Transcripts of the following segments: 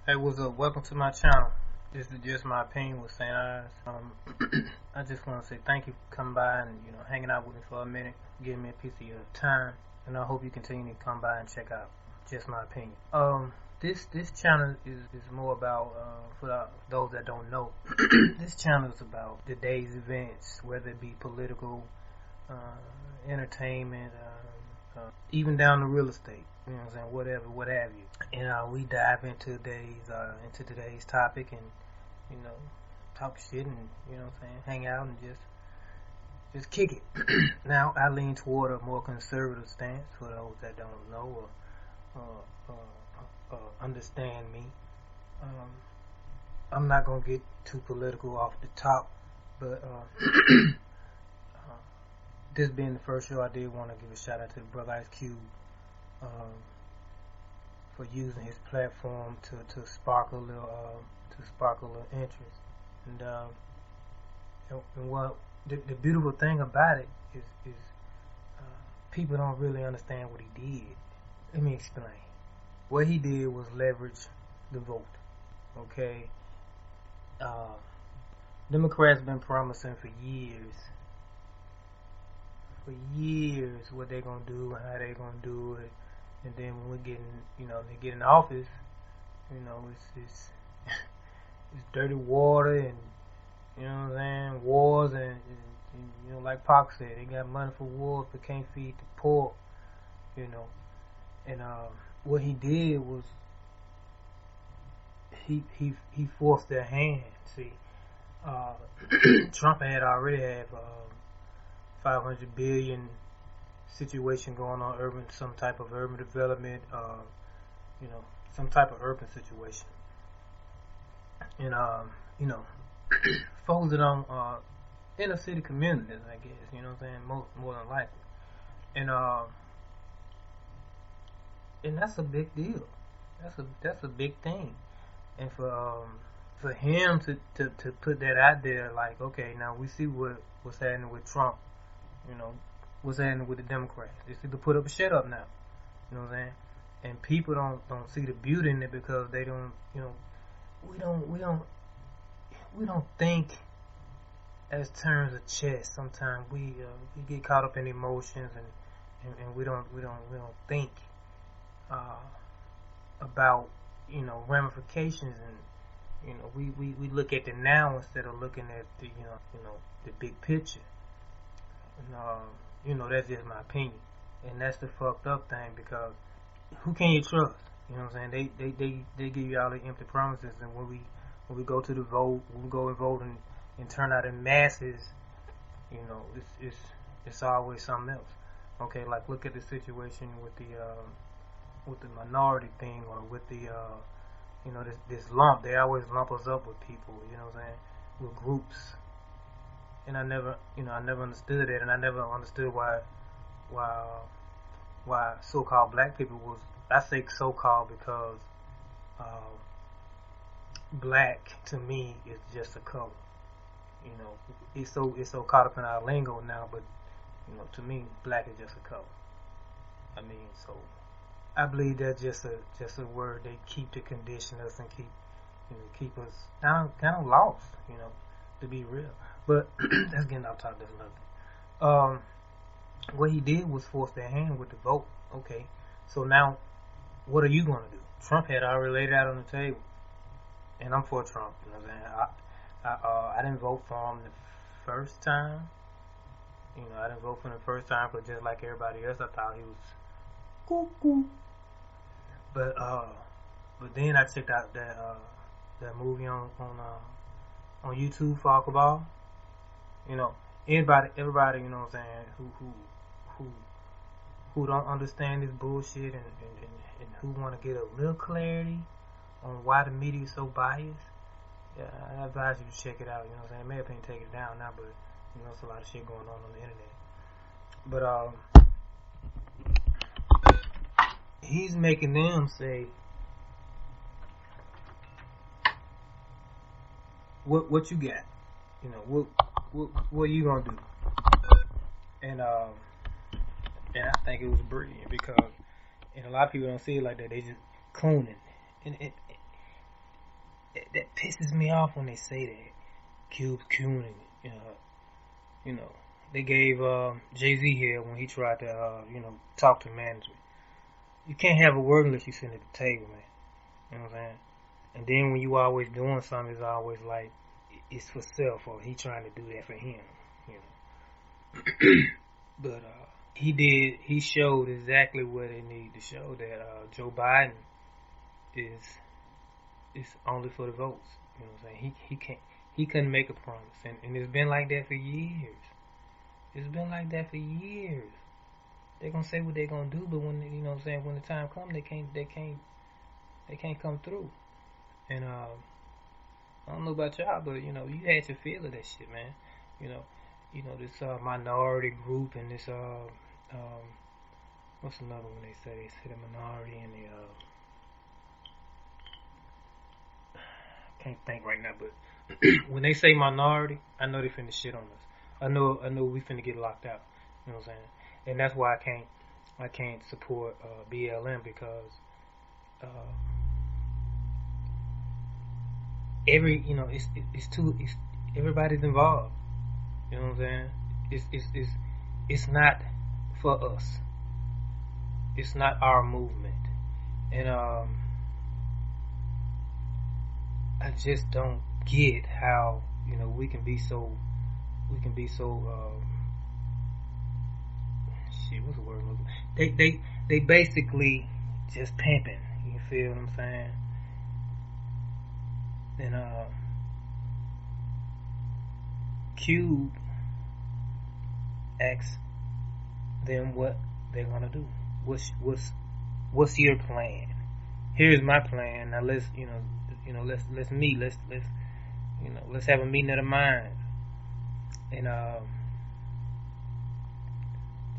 Hey, what's up? Welcome to my channel. This is just my opinion with St. Eyes. I just want to say thank you for coming by and hanging out with me for a minute, giving me a piece of your time, and I hope you continue to come by and check out just my opinion. This channel is more about for those that don't know. This channel is about the day's events, whether it be political, entertainment, even down to real estate. You know what I'm saying? Whatever, what have you. And we dive into today's topic and talk shit and hang out and just kick it. Now I lean toward a more conservative stance for those that don't know or understand me. I'm not gonna get too political off the top, but this being the first show, I did want to give a shout out to the brother Ice Cube for using his platform to spark a little interest. And what the beautiful thing about it is people don't really understand what he did. Let me explain. What he did was leverage the vote. Okay, Democrats been promising for years what they're gonna do and how they're gonna do it, and then when they get in office, it's dirty water and wars and like Pac said, they got money for wars but can't feed the poor, and what he did was he forced their hand. See, Trump had already had 500 billion situation going on, some type of urban development, some type of urban situation, and focused on inner city communities, I guess, more than likely, and that's a big deal. That's a big thing, and for him to put that out there, like, okay, now we see what's happening with Trump. What's happening with the Democrats. They see to put up a shut up now. You know what I'm saying? And people don't see the beauty in it because they don't, we don't think as terms of chess. Sometimes we get caught up in emotions and we don't think about ramifications, and we look at the now instead of looking at the the big picture. That's just my opinion, and that's the fucked up thing, because who can you trust? You know what I'm saying? They give you all the empty promises, and when we go to the vote, when we go and vote and turn out in masses, it's always something else. Okay, like look at the situation with the minority thing, or with the this lump. They always lump us up with people. You know what I'm saying? With groups. And I never understood it, and I never understood why so-called black people was. I say so-called because black to me is just a color. It's so caught up in our lingo now, but to me, black is just a color. I mean, so I believe that's just a word they keep to condition us and keep us kind of lost. To be real. But that's getting off topic. That's another thing. What he did was force their hand with the vote. Okay, so now what are you going to do? Trump had already laid it out on the table, and I'm for Trump. You know what I'm saying? I didn't vote for him the first time. I didn't vote for him the first time, but just like everybody else, I thought he was cool. But then I checked out that movie on YouTube, Falkaball. Everybody, you know what I'm saying, who don't understand this bullshit and who want to get a little clarity on why the media is so biased, I advise you to check it out. You know what I'm saying? May have been take it down now, but there's a lot of shit going on the internet. But he's making them say, what you got? What you gonna do? And I think it was brilliant, because a lot of people don't see it like that. They just cloning, and that pisses me off when they say that. Cube's cuning, you know. They gave Jay-Z here when he tried to, talk to management. You can't have a word unless you sit at the table, man. You know what I'm saying? And then when you always doing something, it's always like it's for self, or he trying to do that for him, But he showed exactly what they need to show, that Joe Biden is only for the votes. You know what I'm saying? He couldn't make a promise, and it's been like that for years. It's been like that for years. They're gonna say what they're gonna do, but when when the time comes, they can't come through. And I don't know about y'all, but you had your feel of that shit, man. This minority group, and this what's another one they say? They say the minority and the can't think right now, but when they say minority, I know they finna shit on us. I know we finna get locked out. You know what I'm saying? And that's why I can't support BLM, because everybody's involved. You know what I'm saying? It's not for us. It's not our movement, and I just don't get how we can be so shit. What's the word? They basically just pimping. You feel what I'm saying? And Cube asks them what they're gonna do. What's your plan? Here's my plan. Now let's let's meet. Let's have a meeting of the minds. And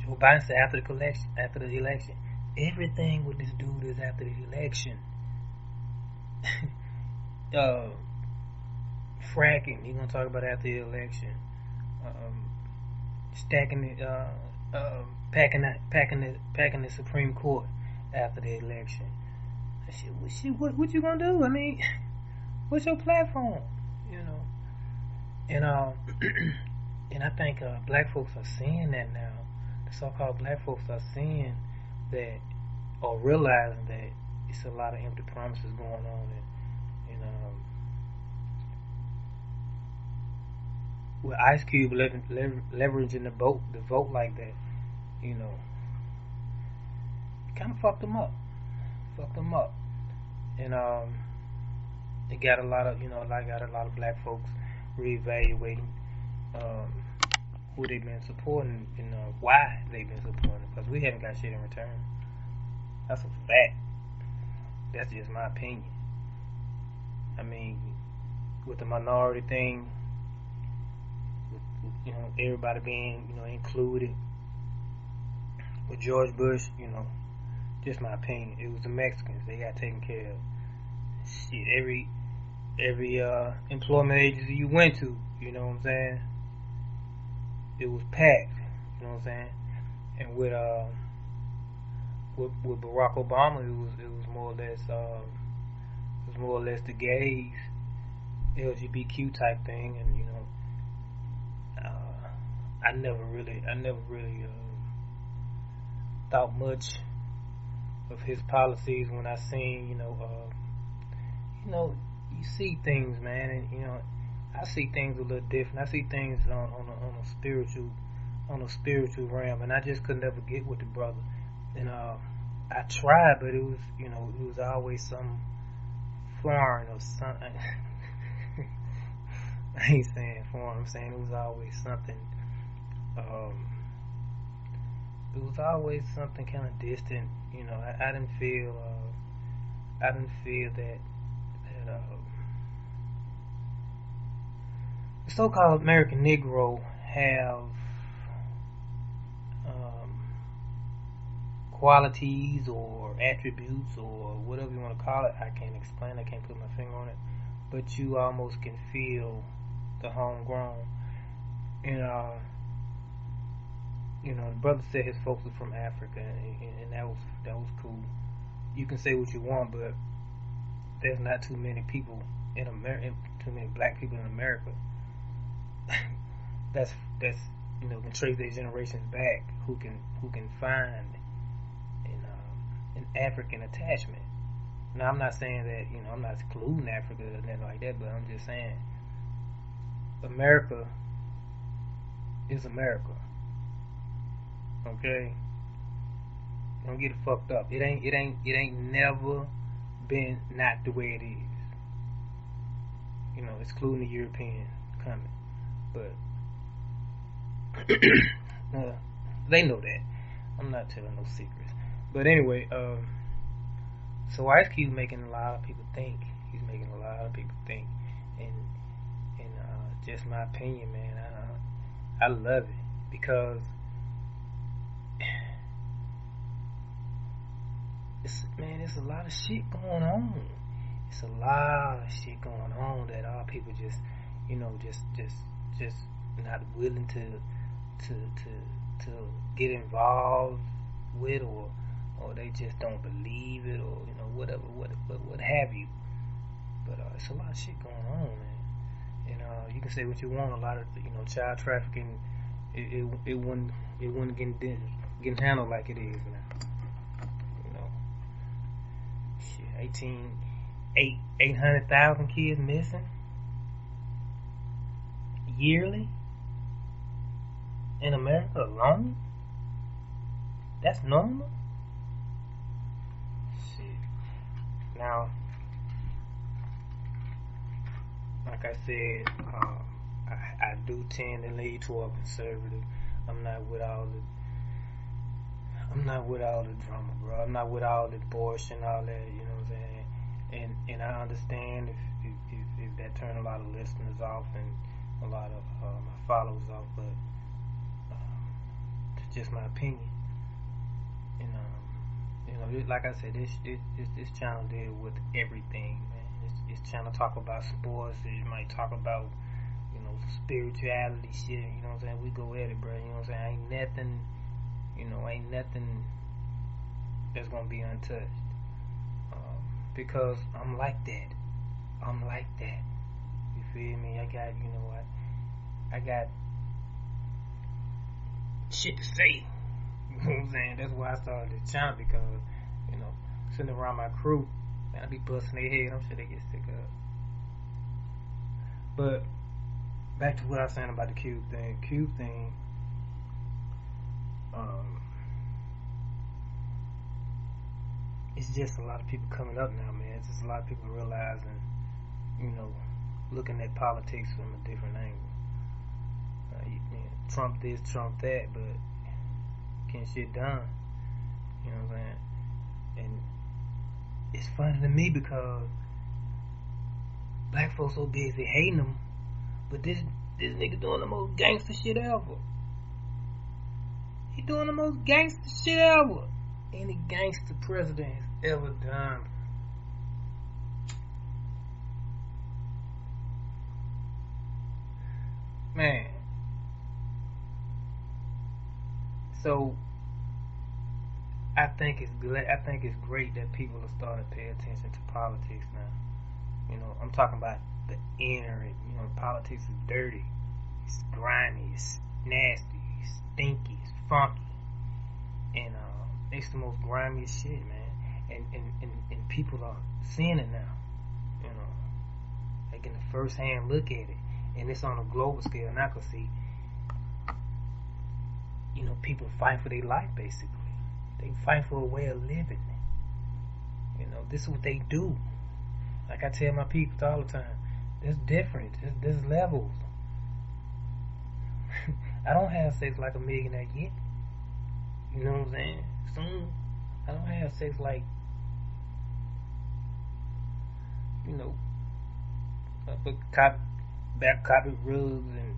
Joe Biden said after the election, everything with this dude is after the election. Fracking, he's gonna talk about after the election. Stacking it, packing the Supreme Court after the election. What you gonna do? I mean, what's your platform? And and I think black folks are seeing that now. The so-called black folks are seeing that, or realizing that it's a lot of empty promises going on, and with Ice Cube leveraging the vote like that, kind of fucked them up, and it got a lot of black folks reevaluating who they've been supporting and why they've been supporting, because we haven't got shit in return. That's a fact. That's just my opinion. I mean, with the minority thing, with everybody being included, with George Bush, just my opinion, it was the Mexicans. They got taken care of. Shit, every employment agency you went to, you know what I'm saying, it was packed. You know what I'm saying? And with Barack Obama, it was more or less the gays, LGBTQ type thing, and I never really thought much of his policies when I seen you see things, man, and I see things a little different. I see things on a spiritual realm, and I just could never get with the brother. And I tried, but it was always some foreign or something. I ain't saying foreign. I'm saying it was always something. It was always something kind of distant. I didn't feel that the so-called American Negro have qualities or attributes or whatever you want to call it. I can't explain. I can't put my finger on it. But you almost can feel the homegrown. And the brother said his folks are from Africa, and that was cool. You can say what you want, but there's not too many people in America, too many black people in America. that's can trace their generations back. Who can find an African attachment. Now I'm not saying that I'm not excluding Africa or nothing like that, but I'm just saying America is America. Okay, don't get it fucked up. It ain't never been not the way it is. Excluding the European coming, but they know that. I'm not telling no secrets. But anyway, so Ice Cube making a lot of people think. He's making a lot of people think, and just my opinion, man. I love it because it's a lot of shit going on. It's a lot of shit going on that all people just not willing to get involved with, or they just don't believe it, or whatever, what have you. But it's a lot of shit going on, man. And you can say what you want. A lot of child trafficking, it wouldn't getting handled like it is now. 800,000 kids missing yearly in America alone. That's normal. Shit. Now, like I said, I do tend to lean toward conservative. I'm not with all the drama, bro. I'm not with all the abortion, all that. You know what I'm saying? And I understand if that turned a lot of listeners off and a lot of my followers off, but it's just my opinion. And like I said, this channel deal with everything, man. This channel talk about sports. It might talk about spirituality shit. You know what I'm saying? We go at it, bro. You know what I'm saying? Ain't nothing that's gonna be untouched. Because I'm like that. You feel me? I got shit to say. You know what I'm saying? That's why I started this channel, because sitting around my crew, man, I be busting their head. I'm sure they get sick of. But back to what I was saying about the Cube thing. It's just a lot of people coming up now, man. It's just a lot of people realizing, looking at politics from a different angle. Trump this, Trump that, but getting shit done. You know what I'm saying? And it's funny to me because black folks so busy hating him, but this nigga doing the most gangster shit ever. He doing the most gangster shit ever. Any gangster president has ever done. Man. So I think it's great that people are starting to pay attention to politics now. I'm talking about the inner. Politics is dirty. It's grimy. It's nasty. It's stinky. It's funky. And it's the most grimiest shit, man. And people are seeing it now. They getting a first-hand look at it, and it's on a global scale now. Cause see, people fight for their life. Basically, they fight for a way of living. This is what they do. Like I tell my people all the time, there's different. There's levels. I don't have sex like a millionaire yet. You know what I'm saying? Soon, I don't have sex like, back carpet rugs and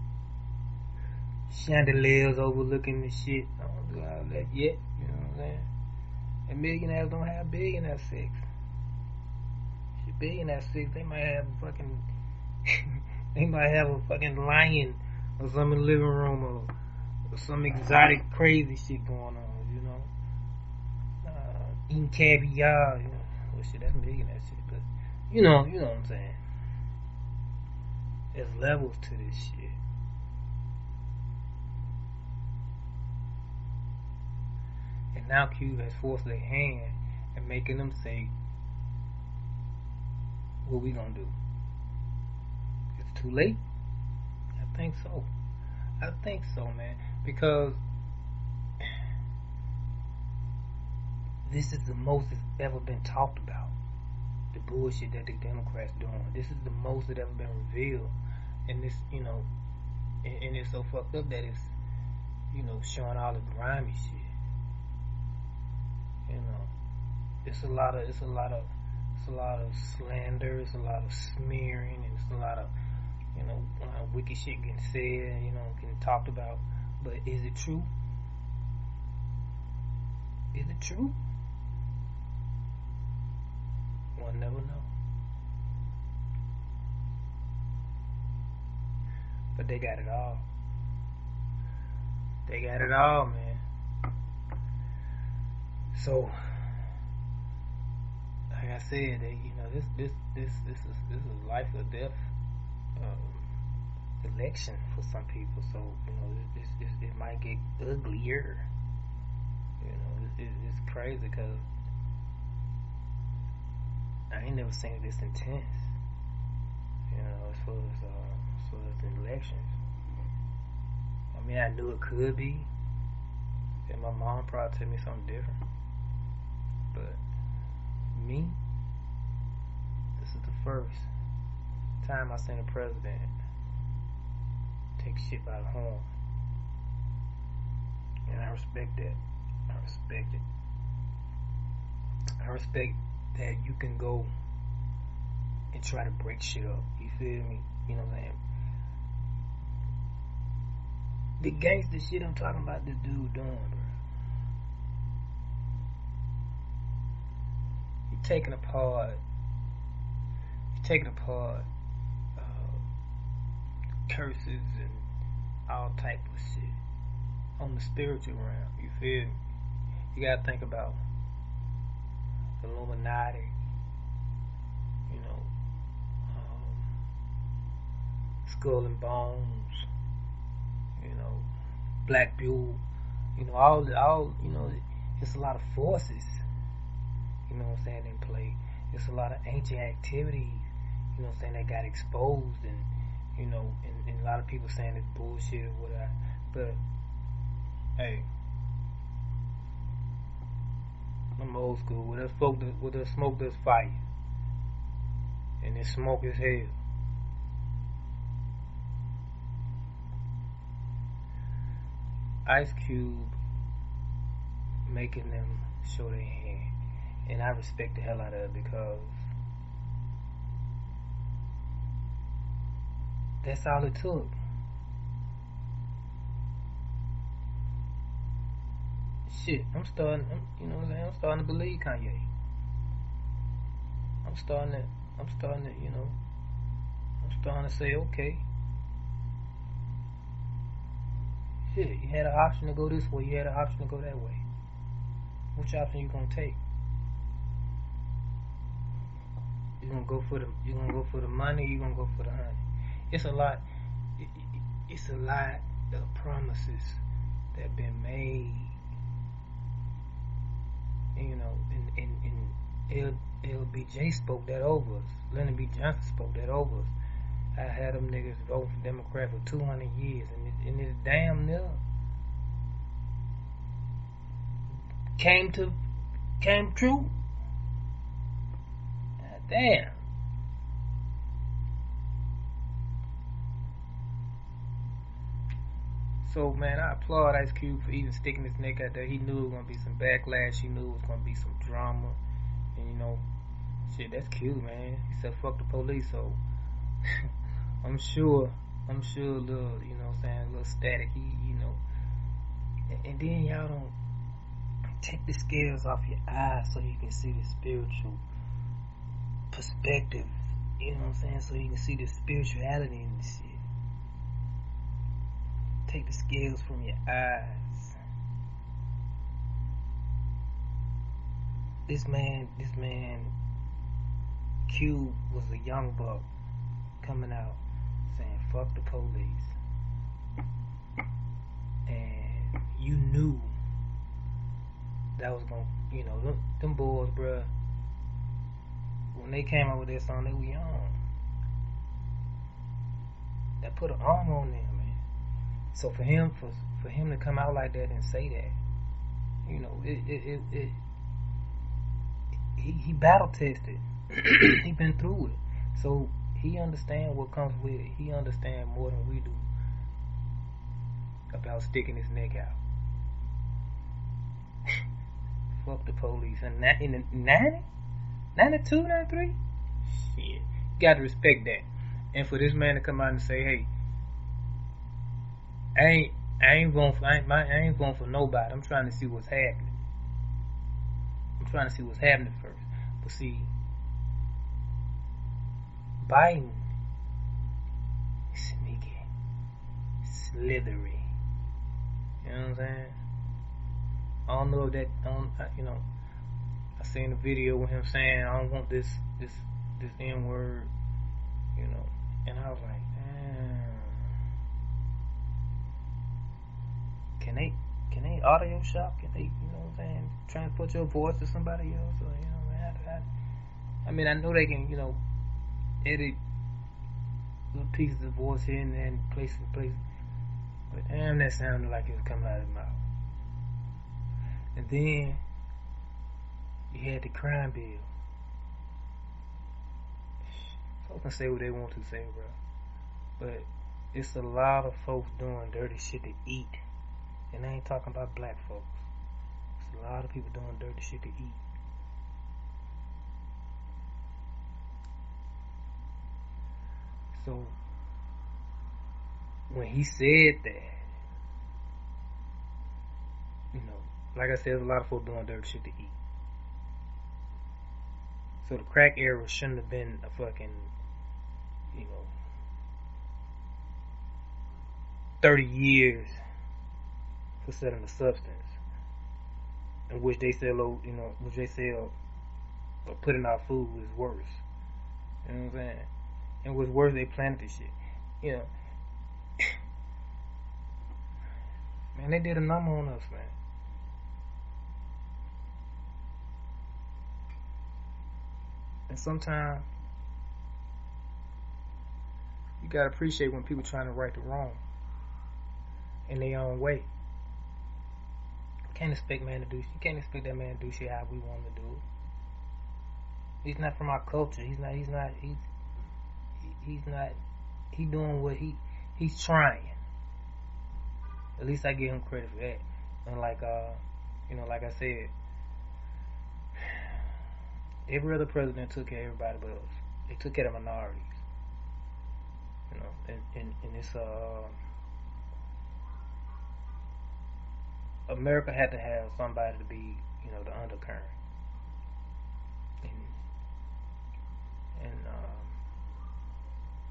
chandeliers overlooking the shit. I don't do all that yet. You know what I'm saying? And millionaires don't have billionaire sex. Shit, billionaire sex, they might have a fucking lion or something in the living room, or some exotic crazy shit going on. Eating caviar, well, shit, that's millionaire shit, but you know what I'm saying. There's levels to this shit. And now Cube has forced their hand and making them say, what we gonna do? It's too late? I think so. I think so, man. Because this is the most that's ever been talked about. The bullshit that the Democrats doing. This is the most that ever been revealed. And this, you know, and it's so fucked up that it's, you know, showing all the grimy shit. You know, it's a lot of slander, it's a lot of smearing, and it's a lot of, you know, wicked shit getting said, you know, getting talked about. But is it true? Is it true? One never know. But they got it all. They got it all, man. So, like I said, you know, this is a life or death election for some people. So, you know, it might get uglier. You know, it's crazy because I ain't never seen it this intense. You know, as far as the elections. I mean, I knew it could be. And my mom probably told me something different. But me, this is the first time I seen a president take shit by the horn. And I respect that. I respect it. I respect that you can go and try to break shit up. You feel me? You know what I'm saying? The gangster shit I'm talking about this dude doing, bro. He taking apart curses and all type of shit on the spiritual realm. You feel me? You gotta think about the Illuminati, you know, Skull and Bones, you know, Black Buell, you know, all you know, it's a lot of forces, you know what I'm saying, in play. It's a lot of ancient activities, you know what I'm saying, that got exposed, and you know, and a lot of people saying it's bullshit or whatever. But hey, I'm old school. With us smoke, there's fire, and this smoke is hell. Ice Cube making them show their hand, and I respect the hell out of it because that's all it took. Shit, you know what I'm saying? I'm starting to believe Kanye. I'm starting to, you know, I'm starting to say, okay. Shit, you had an option to go this way, you had an option to go that way. Which option you gonna take? You gonna go for the money, you gonna go for the honey. It's a lot of promises that have been made. You know, and LBJ spoke that over us. Lyndon B. Johnson spoke that over us. I had them niggas voting for Democrat for 200 years, and it's damn near came true. God damn. So, man, I applaud Ice Cube for even sticking his neck out there. He knew it was going to be some backlash. He knew it was going to be some drama. And, you know, shit, that's cute, man. He said, fuck the police. So, I'm sure a little, you know what I'm saying, a little static, you know. And then y'all don't take the scales off your eyes so you can see the spiritual perspective. You know what I'm saying? So you can see the spirituality in this shit. Take the scales from your eyes. This man, Q was a young buck coming out saying fuck the police, and you knew that was gonna, you know, them boys, bruh, when they came out with that song, they were young. That put an arm on them, man. So for him to come out like that and say that, you know, he battle tested. He been through it, so he understand what comes with it. He understand more than we do about sticking his neck out. Fuck the police. And in the 90, 92, 93, shit, you gotta respect that. And for this man to come out and say, hey, I ain't going for nobody. I'm trying to see what's happening. I'm trying to see what's happening first. But see, Biden, sneaky, slithery. You know what I'm saying? I don't know if that, you know, I seen a video with him saying, I don't want this N-word, you know, and I was like, can they audio shop? Can they, you know what I'm saying, transport your voice to somebody else? Or, you know, I mean, I know they can, you know, edit little pieces of voice here and there and places, but damn, that sounded like it was coming out of his mouth. And then you had the crime bill. Folks can say what they want to say, bro, but it's a lot of folks doing dirty shit to eat, and I ain't talking about black folks. It's a lot of people doing dirty shit to eat. So when he said that, you know, like I said, there's a lot of folks doing dirty shit to eat. So the crack era shouldn't have been a fucking, you know, 30 years for selling a substance, in which they sell, you know, which they sell or put in our food is worse. You know what I'm saying? And what's worse, they planted this shit. You know, man, they did a number on us, man. And sometimes you gotta appreciate when people trying to right the wrong in their own way. You can't expect that man to do shit how we want him to do it. He's not from our culture. He's doing what he's trying. At least I give him credit for that. Unlike you know, like I said, every other president took care of everybody but us. They took care of minorities. You know, and it's America had to have somebody to be, you know, the undercurrent. And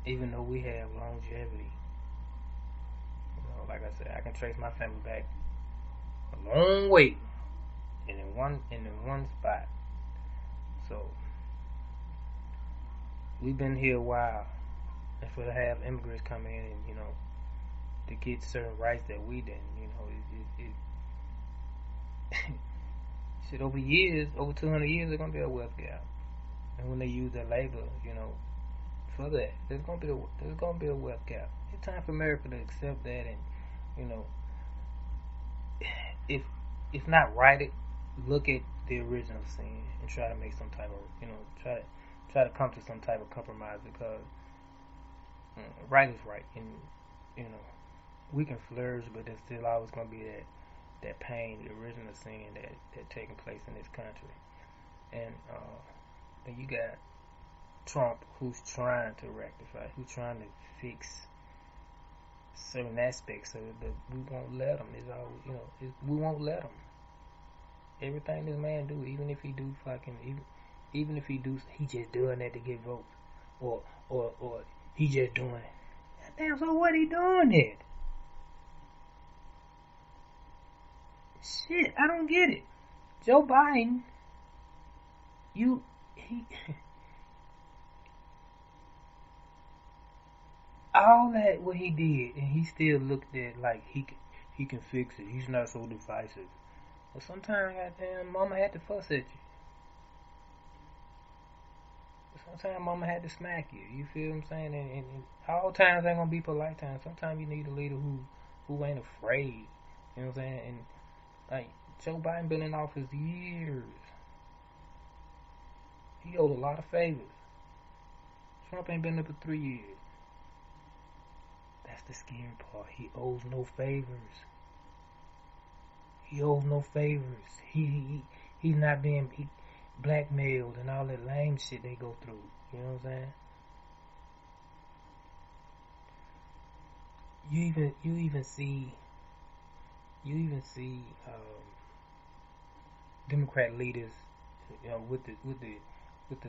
even though we have longevity, you know, like I said, I can trace my family back a long way, and in one spot. So we've been here a while, and for to have immigrants come in and, you know, to get certain rights that we didn't, you know, it shit, over years, over 200 years, there's gonna be a wealth gap. And when they use their labor, you know, for that, there's gonna be a wealth gap. It's time for America to accept that, and, you know, if not right it, look at the original sin and try to make some type of, you know, try to come to some type of compromise, because right is right, and, you know, we can flourish, but there's still always gonna be that pain, the original sin that taking place in this country. And then you got Trump, who's trying to rectify, who's trying to fix certain aspects of it, but we won't let him. It's all, you know, we won't let him. Everything this man do, even if he do fucking, even if he do, he just doing that to get votes, or he just doing it. Damn, so what he doing it? Shit, I don't get it. Joe Biden, all that what he did, and he still looked at like he can fix it. He's not so divisive. But sometimes, goddamn, mama had to fuss at you. Sometimes mama had to smack you. You feel what I'm saying? And all times ain't gonna be polite times. Sometimes you need a leader who ain't afraid. You know what I'm saying? And like Joe Biden been in office years. He owed a lot of favors. Trump ain't been there for 3 years. That's the scary part. He owes no favors. He owes no favors. He's not being blackmailed and all that lame shit they go through. You know what I'm saying? You even see Democrat leaders, you know, with the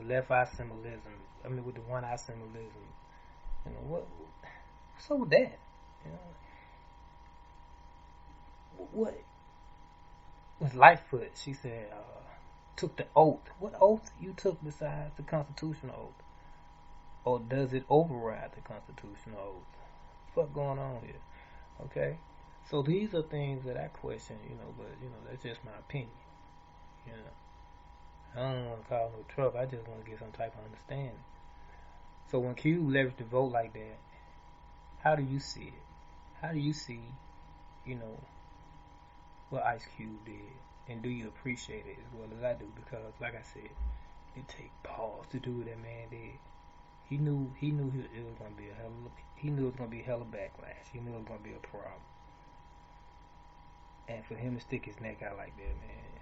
left eye symbolism. I mean, with the one eye symbolism. You know what's up with that? You know what was Lightfoot? She said took the oath. What oath you took besides the constitutional oath, or does it override the constitutional oath? What's going on here? Okay, so these are things that I question. You know, but you know that's just my opinion. You know, I don't want to cause no trouble. I just want to get some type of understanding. So when Q leveraged the vote like that, how do you see it? How do you see, you know, what Ice Cube did? And do you appreciate it as well as I do? Because, like I said, it takes balls to do what that man did. He knew it was gonna be a hell of backlash. He knew it was gonna be a problem. And for him to stick his neck out like that, man,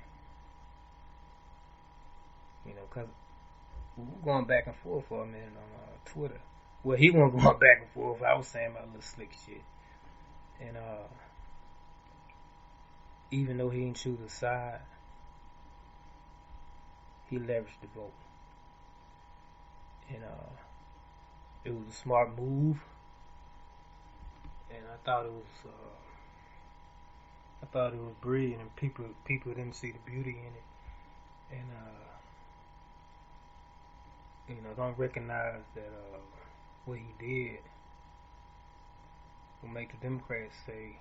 you know, cause we were going back and forth for a minute on Twitter. Well, he wasn't going back and forth. I was saying my little slick shit. And even though he didn't choose a side, he leveraged the vote. And it was a smart move. And I thought it was brilliant, and people didn't see the beauty in it. And you know, don't recognize that what he did will make the Democrats say,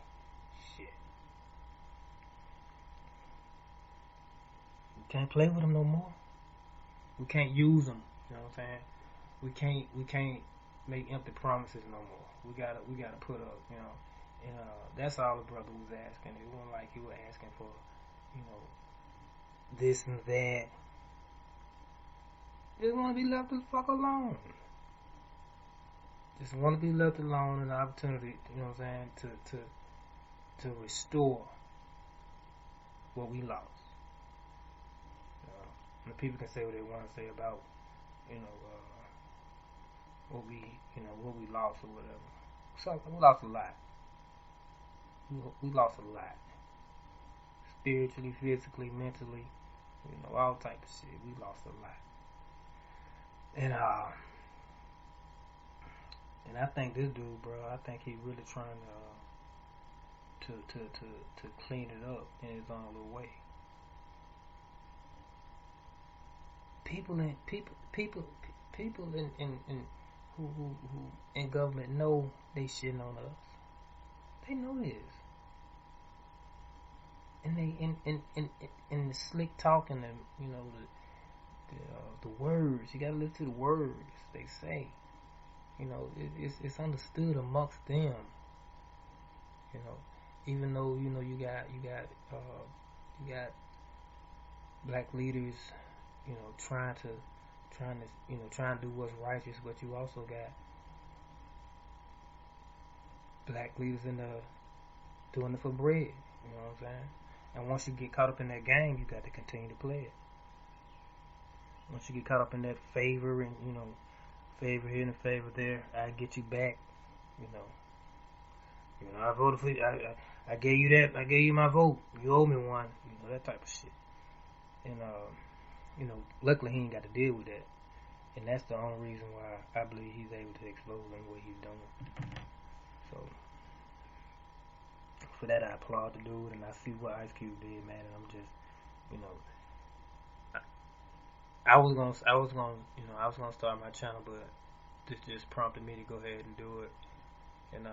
shit, we can't play with them no more. We can't use them. You know what I'm saying? We can't make empty promises no more. We gotta put up. You know, and that's all the brother was asking. It wasn't like he was asking for, you know, this and that. Just want to be left the fuck alone. Just want to be left alone, and the opportunity, you know what I'm saying, to restore what we lost. And people can say what they want to say about, you know, what we lost or whatever. So we lost a lot. We lost a lot. Spiritually, physically, mentally, you know, all type of shit. We lost a lot. And I think this dude, bro, I think he really trying to clean it up in his own little way. People in who in government know they shitting on us. They know this. And they in the slick talk and the, you know, the words, you gotta listen to the words they say. You know, it's understood amongst them. You know, even though, you know, you got black leaders, you know, trying to do what's righteous, but you also got black leaders doing it for bread. You know what I'm saying? And once you get caught up in that game, you got to continue to play it. Once you get caught up in that favor and, you know, favor here and favor there, I get you back. You know, I voted for you. I gave you that. I gave you my vote. You owe me one. You know, that type of shit. And you know, luckily he ain't got to deal with that. And that's the only reason why I believe he's able to expose in what he's doing. So for that, I applaud the dude, and I see what Ice Cube did, man. And I'm just, you know, I was gonna start my channel, but this just prompted me to go ahead and do it. And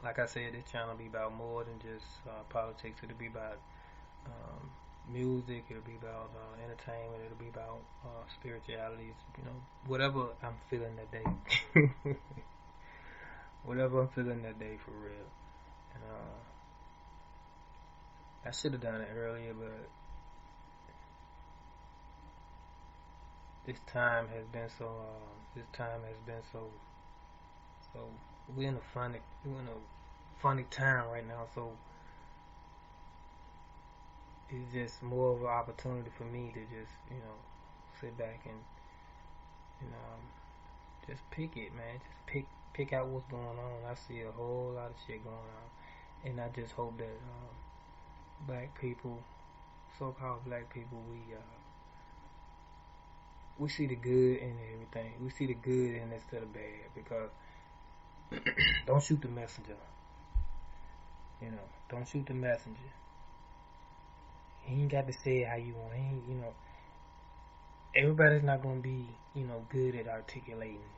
like I said, this channel will be about more than just politics. It'll be about music. It'll be about entertainment. It'll be about spiritualities. You know, whatever I'm feeling that day. Whatever I'm feeling that day, for real. And I should have done it earlier, but this time has been so. So we're in a funny time right now. So it's just more of an opportunity for me to just, sit back and just pick it, man. Just pick out what's going on. I see a whole lot of shit going on, and I just hope that black people, so-called black people, we see the good in everything. We see the good in instead of bad, because don't shoot the messenger. Don't shoot the messenger. He ain't got to say it how you want. Everybody's not gonna be, good at articulating.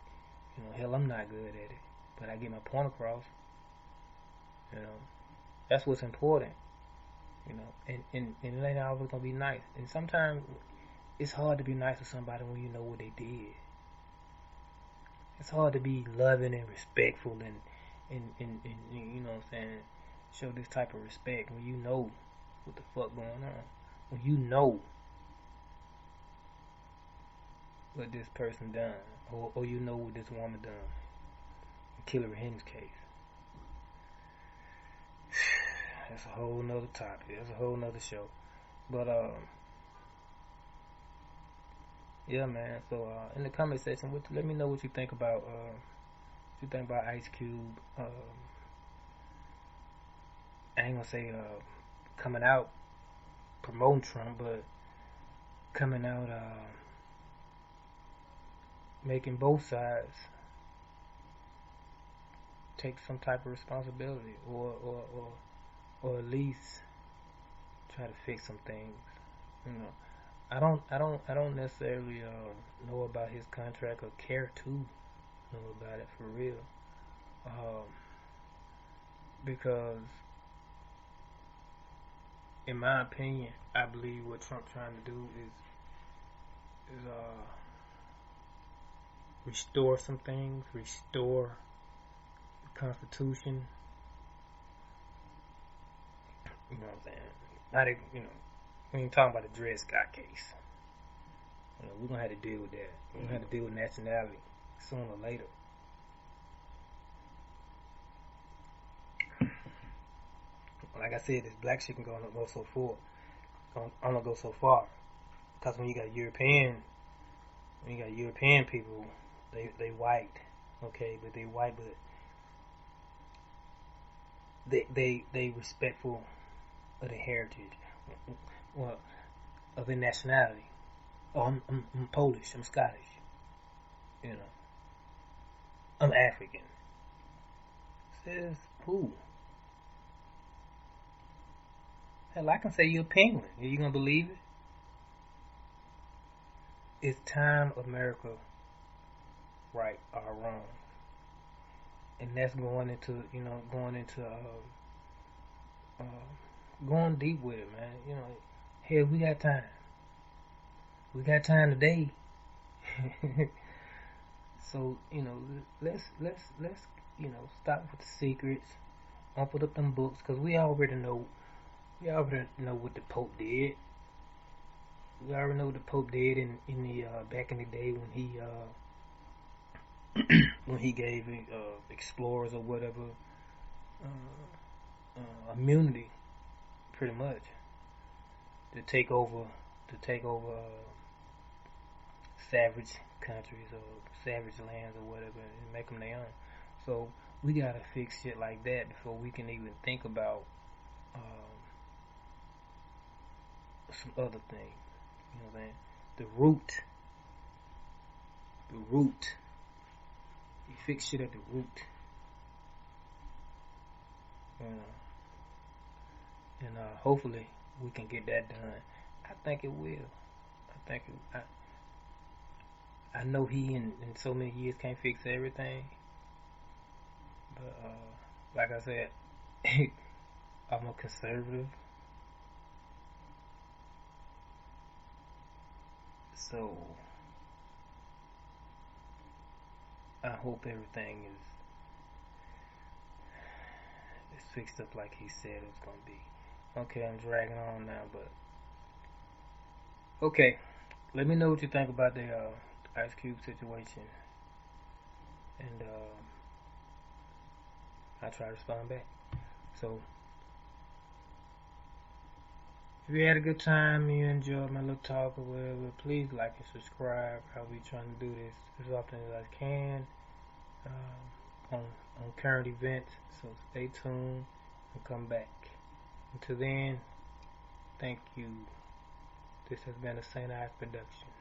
Hell, I'm not good at it, but I get my point across. That's what's important. And it ain't always gonna be nice. And sometimes it's hard to be nice to somebody when you know what they did. It's hard to be loving and respectful and you know what I'm saying, show this type of respect when you know what the fuck going on. When you know what this person done, or you know what this woman done. Killer Henry's case. That's a whole nother topic. That's a whole nother show. But yeah, man. So in the comment section, let me know what you think about Ice Cube. I ain't gonna say coming out promoting Trump, but coming out making both sides take some type of responsibility, or at least try to fix some things. I don't necessarily know about his contract or care to know about it, for real. Because in my opinion, I believe what Trump's trying to do is restore some things, restore the Constitution. You know what I'm saying? We ain't talking about the Dred Scott case. We're gonna have to deal with that. We're gonna have to deal with nationality sooner or later. Like I said, this black shit can only go so far. Because when you got European people, they white, okay, but they white, but they respectful of the heritage, well, of their nationality. Oh, I'm Polish, I'm Scottish, I'm African. Says who? Hell, I can say you're a penguin. Are you gonna believe it? It's time America right our wrongs, and that's going deep with it, man. Hell, we got time. We got time today. So let's stop with the secrets. Don't put up them books, because we already know. We already know what the Pope did. We already know what the Pope did in the back in the day when he when he gave explorers or whatever immunity, pretty much, to take over savage countries or savage lands or whatever, and make them their own. So we gotta fix shit like that before we can even think about some other things. You know what I'm saying? The root. You fix shit at the root. And hopefully we can get that done. I think it will. I know he in so many years can't fix everything, but like I said, I'm a conservative, so I hope everything is fixed up like he said it was gonna be. Okay, I'm dragging on now, but okay. Let me know what you think about the Ice Cube situation, and I'll try to respond back. So, if you had a good time, you enjoyed my little talk or whatever, please like and subscribe. I'll be trying to do this as often as I can on current events. So stay tuned and come back. Until then, thank you. This has been a St. Ives production.